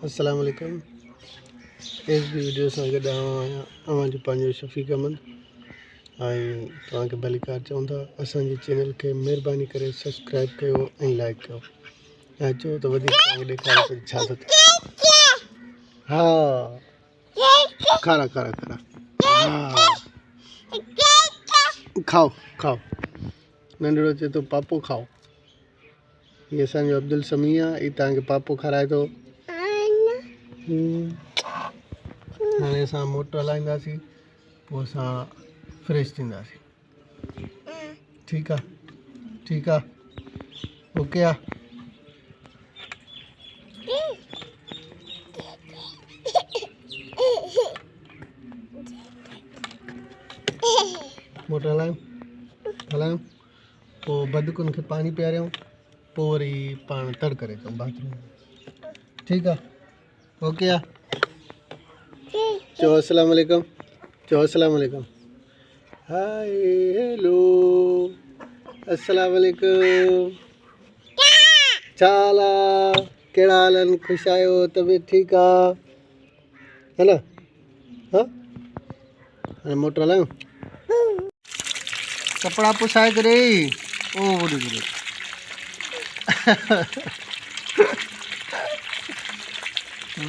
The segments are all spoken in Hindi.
अस्सलाम वालेकुम। इस वीडियो सां गॾु आवां जो पंहिंजो शफ़ीक अहमद ऐं तव्हांखे भलीकार चऊं था असांजे चैनल खे महिरबानी करे सब्सक्राइब कयो ऐं लाइक कयो ऐं चओ त वधीक तव्हांखे ॾेखारे छा थो थिए। हा खारा खारा खारा हा खाओ खाओ। नंढड़ो चए थो पापो खाओ। ये असांजो अब्दुल समी आहे। ई तव्हांखे पापो खाराए थो। हाणे असां मोटर हलाईंदासीं पोइ असां फ्रेश थींदासीं। ठीकु आहे ठीकु आहे ओके आहे। मोटर हलायूं हलायूं पोइ बदकुनि खे पाणी पीआरियूं पोइ वरी पाण तर करे अचूं बाथरूम। ठीकु आहे ओके आहे। चओ अस्सलाम वालेकुम। चओ अस्सलाम वालेकुम। हाय हेलो अस्सलाम वालेकुम। छा हाल आहे? कहिड़ा हाल आहिनि? ख़ुशि आहियो? तबियत ठीकु आहे? है न? हाँ हाणे मोटर हलायूं। कपिड़ा पुसाए करे ओ बुढ़ी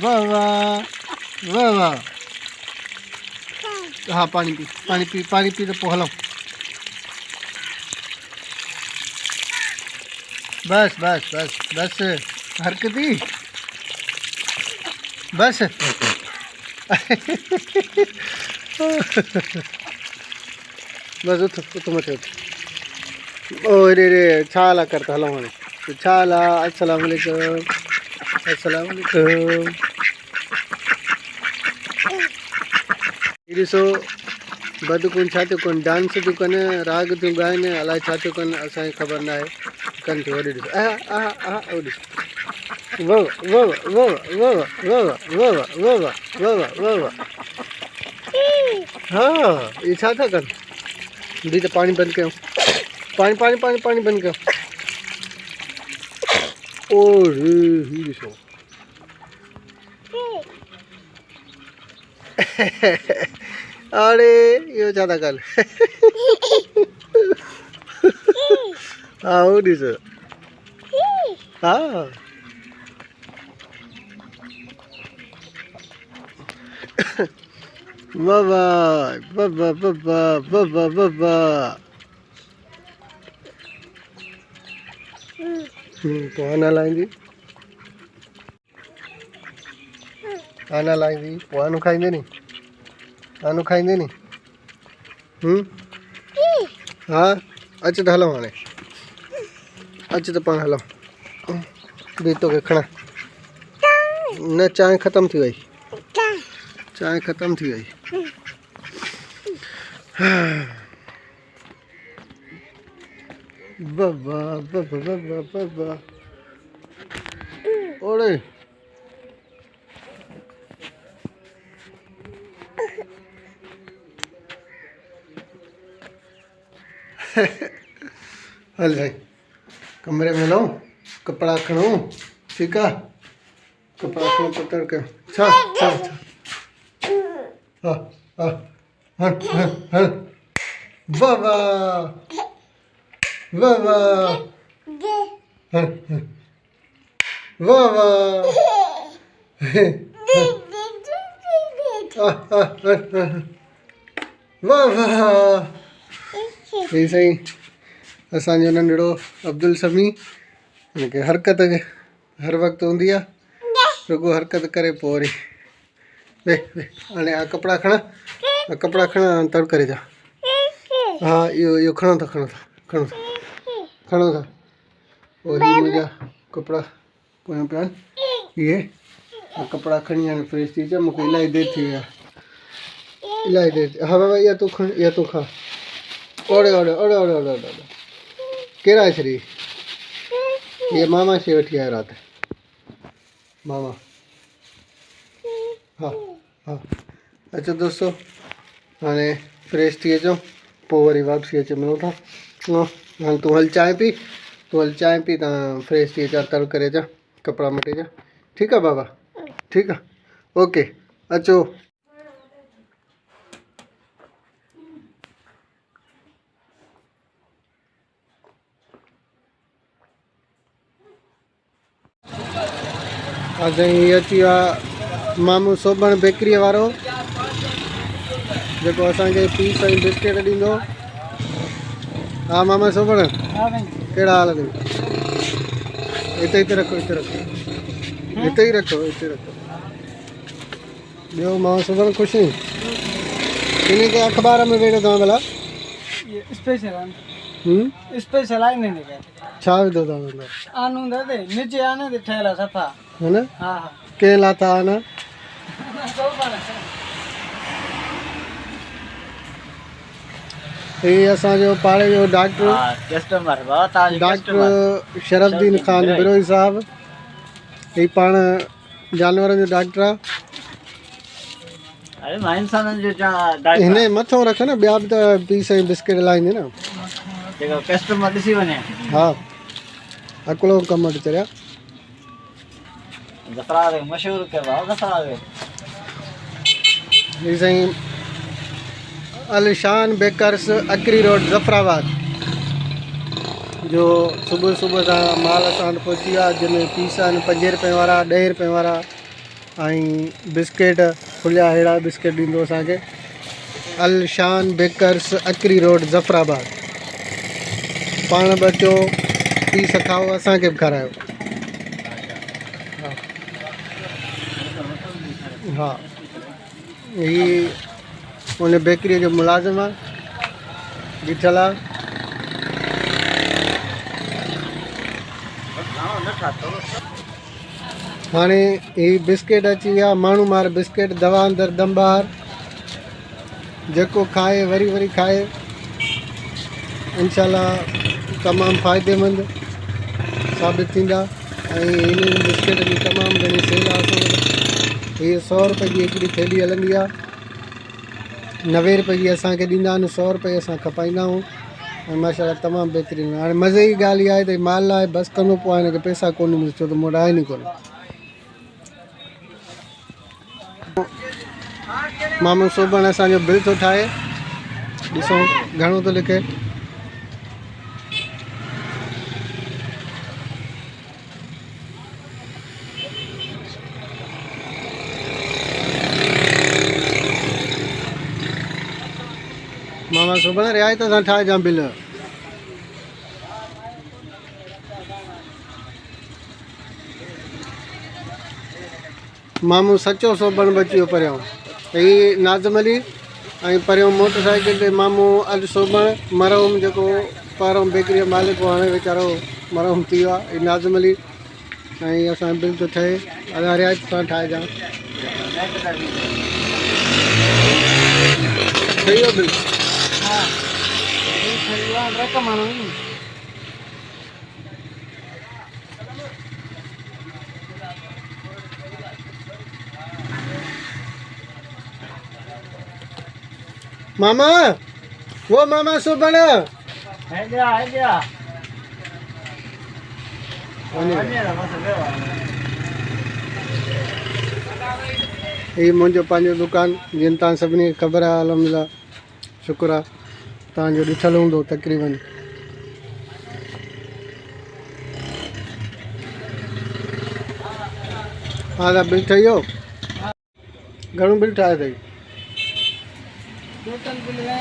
वाह वाह वाह वाह। हाँ पानी पी तो पोइ हलूं। बस बस बस बस हरकती बस बस उठ मत ओ रे छा हाल करता हलो हाणे छा हाल आहे? अस्सलाम वालेकुम अस्सलाम वालेकुम। ॾिसो बदकुन छा थियूं कनि डांस थियूं कनि राग थियूं ॻाइनि अलाए छा थियूं कनि असांखे ख़बर न आहे कनि थियूं। वरी ॾिसो ॾिसो हाँ ये छा था कनि। भी त पाणी बंदि कयूं पाणी पाणी पाणी पाणी बंदि कयूं। ओ रे ही ॾिसो अरे इहो छा था कनि। हा उहो ॾिसो हा वाह वाह वाह वाह वाह वाह वाह वाह वाह। तो आना लाएंगी आना लाएंगी पोइ आनू खाईंदे नी आनू खाईंदे नी। हाँ अच त हलूं हाणे अच त पाण हलूं। भी तोखे खणा न चांहि ख़तम थी वई चांहि ख़तम थी वई। वाह वाह वाह वाह वाह वाह ओड़े हल भाई कमरे में लो कपड़ा खणो। ठीक है कपड़ा खणो पतर के छा छा छा हाँ हाँ हाँ हाँ हाँ वाह वाह वाह वाह हाँ हाँ वाह वाह वाह वाह। ये सही असांजो नंढड़ो अब्दुल समी हिनखे हरकत हर वक़्तु हूंदी आहे रुगो हरकत करे पोइ वरी वे वे हाणे कपिड़ा खणा तर करे जा। हाँ इहो खणो था खणो था और ही मुंहिंजा कपिड़ा पोयां पिया आहिनि। इहे कपिड़ा खणी हाणे फ्रेश थी अचां मूंखे इलाही देरि थी वई आहे इलाही देरि। हा बाबा इहा तूं खा ओड़े ओड़े ओड़े ओड़े ओड़े ओड़े केरु आहे छड़ी ये मामा से वठी आयो राति मामा। हाँ हाँ अचो दोस्तों हाणे फ्रेश थी अचूं पोइ वरी वापसी अची मिलूं था। हाणे तूं हल चांहि पी तव्हां फ्रेश थी अचां तर करे अचां कपिड़ा मटे अचां। ठीकु आहे बाबा। ठीक है ओके अचो आज ये अची वियो मामू सोबण बेकरी वारो जो असांखे पीस ऐं बिस्किट ॾींदो। हाँ मामा सोबण कहिड़ा हाल अथई? हिते रखो हिते ही रखो ॿियो मां सोबण ख़ुशि आहीं? इन के अख़बार में वेठो तव्हां भला? स्पेशल आहे इन्हनि खे छा विधो तव्हां अंदरि? आनू दे नीचे आने दे ठहला सफा है ना? हाँ हाँ के लाता आना ये असांजो पाड़े जो डॉक्टर कस्टमर बहुत आज डॉक्टर शरफुद्दीन खान बिरोही साहब ये पाण जानवरनि जो डॉक्टर आहे। अरे मां इंसाननि जो डॉक्टर हिन मथो रख न ॿिया बि त पीस ऐं बिस्किट लाहींदे न जेको कस्टमर ॾिसी वञे। हा अकड़ो कमु वठी चढ़िया जफराबाद मशहूर कयो आहे जफराबाद जी साईं अलशान बेकर्स अकरी रोड जफराबाद जो सुबुह सुबुह सां माल असां वटि पहुची विया जंहिंमें पीस आहिनि 5 रुपए वारा 10 रुपए वारा ऐं बिस्किट खुलिया अहिड़ा बिस्किट ॾींदो असांखे। अलशान बेकर्स अकरी रोड जफराबाद पाण बि अचो पीस खाओ असांखे बि खारायो। हाँ ही उन बेकरी जो मुलाज़िम आहे ॾिठल आहे। हाणे ही बिस्किट अची विया माण्हू मार बिस्किट दवा अंदरि दम ॿाहिर जेको खाए वरी वरी खाए इंशाल्लाह तमामु फ़ाइदेमंद साबित थींदा। ऐं इन बिस्किट जी तमामु घणी सेल आहे। ये 100 रुपए की हिकिड़ी थैली हलंदी आहे 90 रुपए जी असांखे ॾींदा आहिनि 100 रुपए असां खपाईंदा आहियूं ऐं माशाल्लाह तमामु बहितरीनु। हाणे मज़े जी ॻाल्हि इहा आहे त माल लाइ बसि करिणो पियो आहे हिनखे पैसा कोन मिलंदा छो त मूं वटि आहिनि ई कोन। मामू सोबण असांजो बिल थो ठाहे ॾिसो घणो थो लिखे। मामा सोबण रियायत सां ठाहे जां बिल। मामू सचो सोबण बची वियो परियां ही नाज़िम अली ऐं परियां मोटरसाइकिल ते मामू अॼु सोबण मरहूम जेको पहिरों बेकरी जो मालिक हो हाणे वीचारो मरहूम थी वियो आहे नाज़िम अली ऐं असां बिल थो ठहे असां रियायत सां ठाहे जां ठही वियो बिल। मामा वो मामा सोबण है गया ये मुंहिंजो पंहिंजो दुकान जिन तव्हां सभिनी खे ख़बर आहे अलहमदिल्ला शुक्र आहे तव्हांजो ॾिठल हूंदो तक़रीबन। हा त बिल ठही वियो घणो बिल ठाहे अथई? टोटल बिल है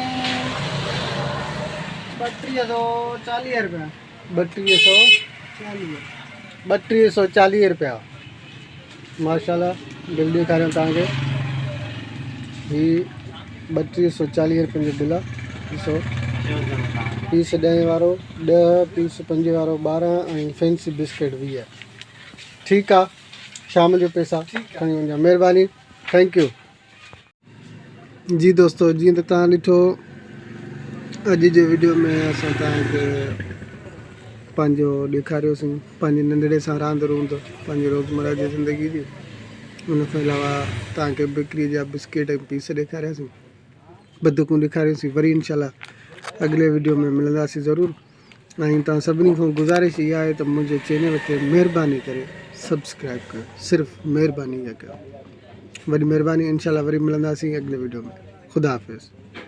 3240 रुपया 3240 रुपया माशाल्लाह बिल ॾेखारियो तव्हांखे ही 3240 रुपये जो बिल आहे। ॾिसो पीस 10 वारो 10 पीस 5 वारो 12 ऐं फैंसी बिस्किट 20। ठीकु आहे शाम जो पैसा खणी वञा महिरबानी थैंक यू जी। दोस्तों जीअं त तव्हां ॾिठो अॼु जे वीडियो में असां तव्हांखे पंहिंजो ॾेखारियोसीं पंहिंजे नंढड़े सां रांदि रूंद पंहिंजी रोज़मर्रा जी ज़िंदगी जी। उन खां अलावा तव्हांखे बेकरी जा बिस्किट ऐं पीस ॾेखारियासीं बदकूं ॾेखारियोसीं। वरी इंशाल्लाह अॻिले वीडियो में मिलंदासीं ज़रूरु। ऐं तव्हां सभिनी खां गुज़ारिश इहा आहे त मुंहिंजे चैनल खे महिरबानी करे सब्सक्राइब कयो, सिर्फ़ महिरबानी इहा कयो। वरी महिरबानी, इंशाल्लाह वरी मिलंदासीं अॻिले वीडियो में। ख़ुदा हाफ़िज़।